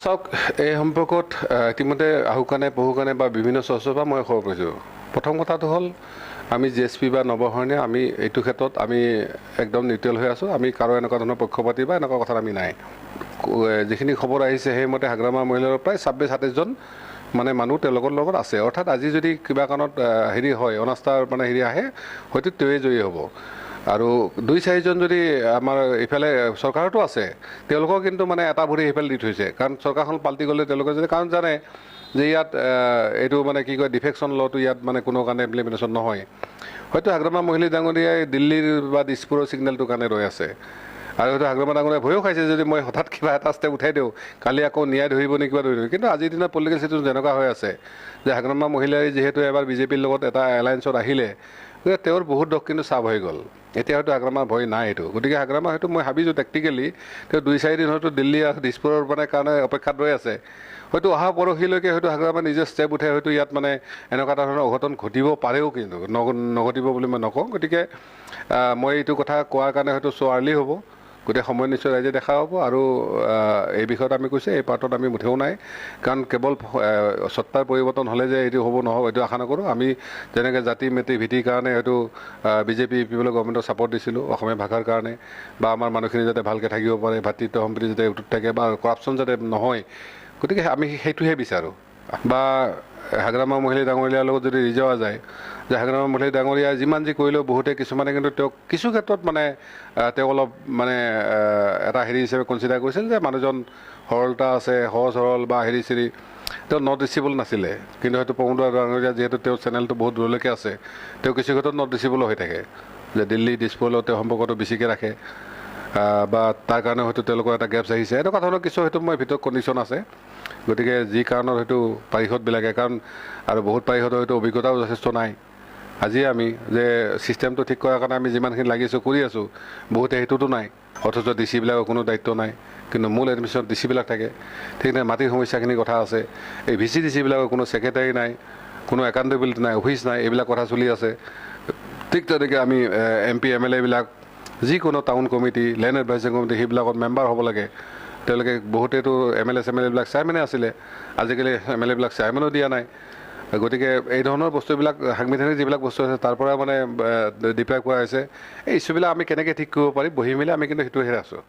চাওক এই সম্পৰ্কত ইতিমধ্যে আহুকানে পহুকানে বা বিভিন্ন চৰ্চৰ পৰা মই খবৰ পাইছোঁ। প্ৰথম কথাটো হ'ল আমি জিএছপি বা নৱশৰণীয়ে আমি এইটো ক্ষেত্ৰত আমি একদম নিউট্ৰেল হৈ আছোঁ। আমি কাৰো এনেকুৱা ধৰণৰ পক্ষপাতি বা এনেকুৱা কথাত আমি নাই। যিখিনি খবৰ আহিছে সেইমতে হাগ্ৰামা মহিলাৰ প্ৰায় 26-27জন মানে মানুহ তেওঁলোকৰ লগত আছে। অৰ্থাৎ আজি যদি কিবা কাৰণত হেৰি হয় অনাস্থাৰ মানে হেৰি আহে হয়তো তেওঁৱে জয়ী হ'ব। আৰু 2-4জন যদি আমাৰ ইফালে চৰকাৰতো আছে তেওঁলোকৰ কিন্তু মানে এটা ভৰি সেইফালে দি থৈছে। কাৰণ চৰকাৰখন পাল্টি গ'লে তেওঁলোকে যদি কাৰণ জানে যে ইয়াত এইটো মানে কি কয় ডিফেকশ্যন লটো ইয়াত মানে কোনো কাৰণে ইমপ্লিমেণ্টেশ্যন নহয়। হয়তো হাগ্ৰামা মহিলা ডাঙৰীয়াই দিল্লীৰ বা দিছপুৰৰ ছিগনেলটোৰ কাৰণে ৰৈ আছে। আৰু হয়তো হাগ্ৰামা ডাঙৰীয়াই ভয়ো খাইছে যদি মই হঠাৎ কিবা এটা ষ্টেপ উঠাই দিওঁ কালি আকৌ ন্যায় ধৰিব নে কিবা ধৰিব। কিন্তু আজিৰ দিনত পলিটিকেল চিটুৱেশ্যন যেনেকুৱা হৈ আছে যে হাগ্ৰামা মহিলাই যিহেতু এবাৰ বিজেপিৰ লগত এটা এলায়েন্সত আহিলে গতিকে তেওঁৰ বহুত দোষ কিন্তু চাপ হৈ গ'ল। এতিয়া হয়তো হাগ্ৰামাৰ ভয় নাই এইটো। গতিকে হাগ্ৰামা হয়তো মই ভাবিছোঁ টেকটিকেলি তেওঁ 2-4 দিন হয়তো দিল্লী আৰু দিছপুৰৰ মানে কাৰণে অপেক্ষাত ৰৈ আছে। হয়তো অহা পৰহিলৈকে হয়তো হাগ্ৰামা নিজে ষ্টেপ উঠাই হয়তো ইয়াত মানে এনেকুৱা এটা ধৰণৰ অঘটন ঘটিব পাৰেও কিন্তু নঘটিব বুলি মই নকওঁ। গতিকে মই এইটো কথা কোৱাৰ কাৰণে হয়তো চ' আৰ্লি হ'ব। গতিকে সময় নিশ্চয় ৰাইজে দেখা হ'ব। আৰু এই বিষয়ত আমি কৈছোঁ এই পাৰ্টত আমি মুঠেও নাই। কাৰণ কেৱল সত্তাৰ পৰিৱৰ্তন হ'লে যে এইটো হ'ব নহ'ব এইটো আশা নকৰোঁ। আমি যেনেকৈ জাতি মেটি ভীতিৰ কাৰণে হয়তো বিজেপি পিপলৰ গভৰ্ণমেণ্টক ছাপৰ্ট দিছিলোঁ অসমীয়া ভাষাৰ কাৰণে বা আমাৰ মানুহখিনি যাতে ভালকৈ থাকিব পাৰে, ভাতৃত্ব সম্প্ৰীতি যাতে অটুট থাকে বা কৰাপশ্যন যাতে নহয়। গতিকে আমি সেইটোহে বিচাৰোঁ। বা হাগ্ৰামা মহিলা ডাঙৰীয়াৰ লগত যদি ৰিজোৱা যায় যে হাগ্ৰামা মহিলা ডাঙৰীয়াই যিমান যি কৰিলেও বহুতে কিছুমানে কিন্তু তেওঁক কিছু ক্ষেত্ৰত মানে তেওঁক অলপ মানে এটা হেৰি হিচাপে কনচিডাৰ কৰিছিল যে মানুহজন সৰলতা আছে, সহজ সৰল বা হেৰি চেৰি তেওঁ নট ৰিচিবল নাছিলে। কিন্তু হয়তো প্ৰমোদ ডাঙৰীয়া যিহেতু তেওঁৰ চেনেলটো বহুত দূৰলৈকে আছে তেওঁ কিছু ক্ষেত্ৰত নট ৰিচিবল হৈ থাকে যে দিল্লী দিছপুৰৰ লগত তেওঁ সম্পৰ্কটো বেছিকৈ ৰাখে বা তাৰ কাৰণে হয়তো তেওঁলোকৰ এটা গেপছ আহিছে। এনেকুৱা ধৰণৰ কিছু হয়তো মই ভিতৰত কণ্ডিশ্যন আছে। গতিকে যি কাৰণত হয়তো পাৰিষদবিলাকে কাৰণ আৰু বহুত পাৰিষদৰ হয়তো অভিজ্ঞতাও যথেষ্ট নাই। আজি আমি যে ছিষ্টেমটো ঠিক কৰাৰ কাৰণে আমি যিমানখিনি লাগিছোঁ কৰি আছোঁ বহুতে সেইটোতো নাই। অথচ ডিচিবিলাকৰ কোনো দায়িত্ব নাই। কিন্তু মূল এডমিশ্যনত ডিচিবিলাক থাকে। ঠিক নাই মাটিৰ সমস্যাখিনিৰ কথা আছে। এই ভিচি ডিচিবিলাকৰ কোনো ছেক্ৰেটাৰী নাই, কোনো একাউণ্টেবিলিটি নাই, অফিচ নাই, এইবিলাক কথা চলি আছে। ঠিক তেনেকৈ আমি MP MLA বিলাক যিকোনো town committee land advisory committee সেইবিলাকত মেম্বাৰ হ'ব লাগে। তেওঁলোকে বহুতেতো MLA CMLA বিলাক চেয়াৰমেনে আছিলে। আজিকালি MLA বিলাক চেয়াৰমেনো দিয়া নাই। গতিকে এই ধৰণৰ বস্তুবিলাক সাংবিধানিক যিবিলাক বস্তু আছে তাৰ পৰা মানে ডিপ্ৰাইভ কৰা হৈছে। এই ইছ্যুবিলাক আমি কেনেকৈ ঠিক কৰিব পাৰিম বহি মেলি আমি কিন্তু সেইটোহে আছোঁ।